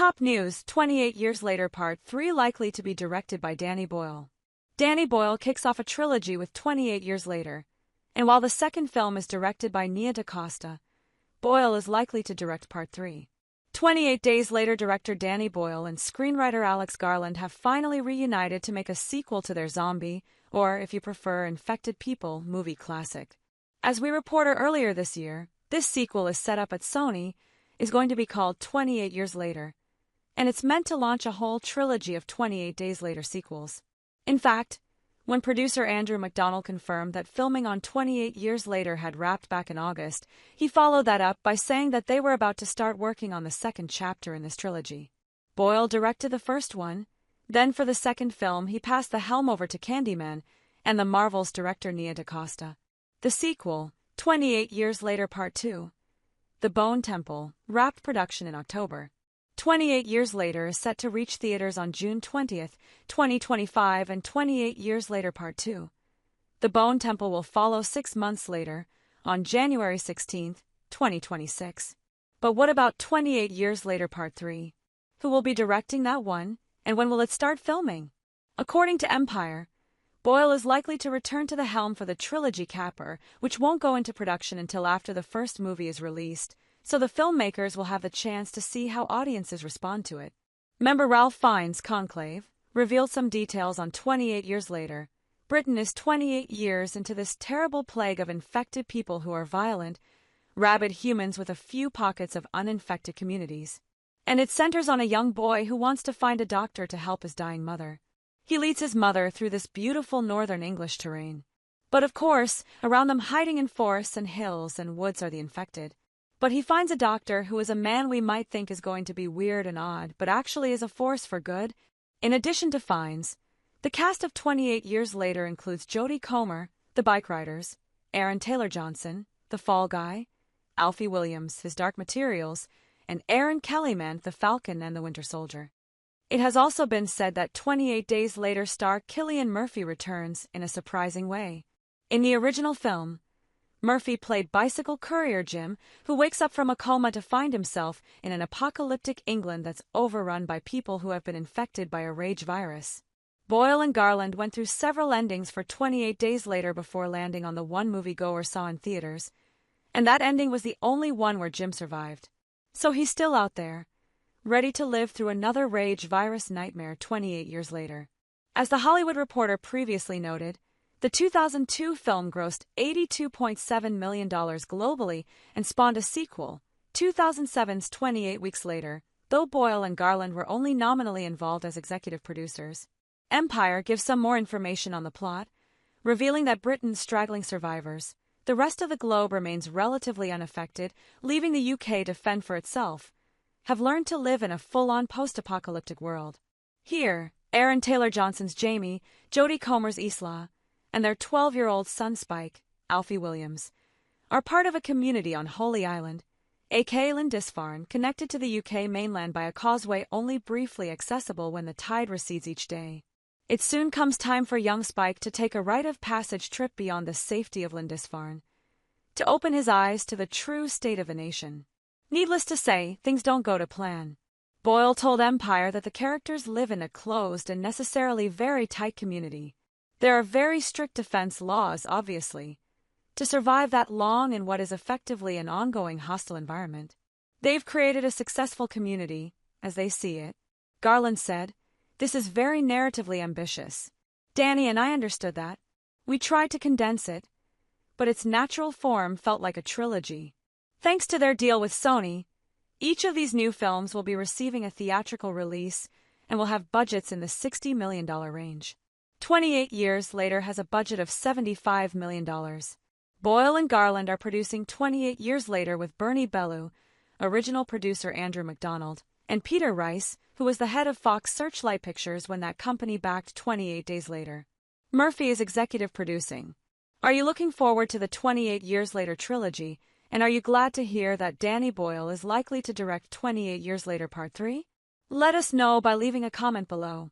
Top news: 28 Years Later Part 3 likely to be directed by Danny Boyle. Danny Boyle kicks off a trilogy with 28 Years Later, and while the second film is directed by Nia DaCosta, Boyle is likely to direct Part 3. 28 Days Later director Danny Boyle and screenwriter Alex Garland have finally reunited to make a sequel to their zombie, or if you prefer, infected people, movie classic. As we reported earlier this year, this sequel is set up at Sony, is going to be called 28 Years Later, and it's meant to launch a whole trilogy of 28 Days Later sequels. In fact, when producer Andrew McDonald confirmed that filming on 28 Years Later had wrapped back in August, he followed that up by saying that they were about to start working on the second chapter in this trilogy. Boyle directed the first one, then for the second film he passed the helm over to Candyman and the Marvel's director Nia DaCosta. The sequel, 28 Years Later Part 2, The Bone Temple, wrapped production in October. 28 Years Later is set to reach theaters on June 20, 2025, and 28 Years Later Part 2, The Bone Temple, will follow 6 months later, on January 16, 2026. But what about 28 Years Later Part 3? Who will be directing that one, and when will it start filming? According to Empire, Boyle is likely to return to the helm for the trilogy capper, which won't go into production until after the first movie is released, so the filmmakers will have the chance to see how audiences respond to it. Member Ralph Fiennes, Conclave, revealed some details on 28 Years Later. Britain is 28 years into this terrible plague of infected people who are violent, rabid humans with a few pockets of uninfected communities. And it centers on a young boy who wants to find a doctor to help his dying mother. He leads his mother through this beautiful northern English terrain. But of course, around them hiding in forests and hills and woods are the infected. But he finds a doctor who is a man we might think is going to be weird and odd, but actually is a force for good. In addition to Fiennes, the cast of 28 Years Later includes Jodie Comer, the Bike Riders, Aaron Taylor-Johnson, the Fall Guy, Alfie Williams, his Dark Materials, and Erin Kellyman, the Falcon and the Winter Soldier. It has also been said that 28 Days Later star Cillian Murphy returns in a surprising way. In the original film, Murphy played bicycle courier Jim, who wakes up from a coma to find himself in an apocalyptic England that's overrun by people who have been infected by a rage virus. Boyle and Garland went through several endings for 28 Days Later before landing on the one moviegoer saw in theaters, and that ending was the only one where Jim survived. So he's still out there, ready to live through another rage virus nightmare 28 years later. As The Hollywood Reporter previously noted, the 2002 film grossed $82.7 million globally and spawned a sequel, 2007's 28 Weeks Later, though Boyle and Garland were only nominally involved as executive producers. Empire gives some more information on the plot, revealing that Britain's straggling survivors, the rest of the globe remains relatively unaffected, leaving the UK to fend for itself, have learned to live in a full-on post-apocalyptic world. Here, Aaron Taylor-Johnson's Jamie, Jodie Comer's Isla, and their 12-year-old son Spike, Alfie Williams, are part of a community on Holy Island, aka Lindisfarne, connected to the UK mainland by a causeway only briefly accessible when the tide recedes each day. It soon comes time for young Spike to take a rite of passage trip beyond the safety of Lindisfarne, to open his eyes to the true state of the nation. Needless to say, things don't go to plan. Boyle told Empire that the characters live in a closed and necessarily very tight community. There are very strict defense laws, obviously, to survive that long in what is effectively an ongoing hostile environment. They've created a successful community, as they see it. Garland said, "This is very narratively ambitious. Danny and I understood that. We tried to condense it, but its natural form felt like a trilogy. Thanks to their deal with Sony, each of these new films will be receiving a theatrical release and will have budgets in the $60 million range. 28 Years Later has a budget of $75 million. Boyle and Garland are producing 28 Years Later with Bernie Bellew, original producer Andrew McDonald, and Peter Rice, who was the head of Fox Searchlight Pictures when that company backed 28 Days Later. Murphy is executive producing. Are you looking forward to the 28 Years Later trilogy, and are you glad to hear that Danny Boyle is likely to direct 28 Years Later Part 3? Let us know by leaving a comment below.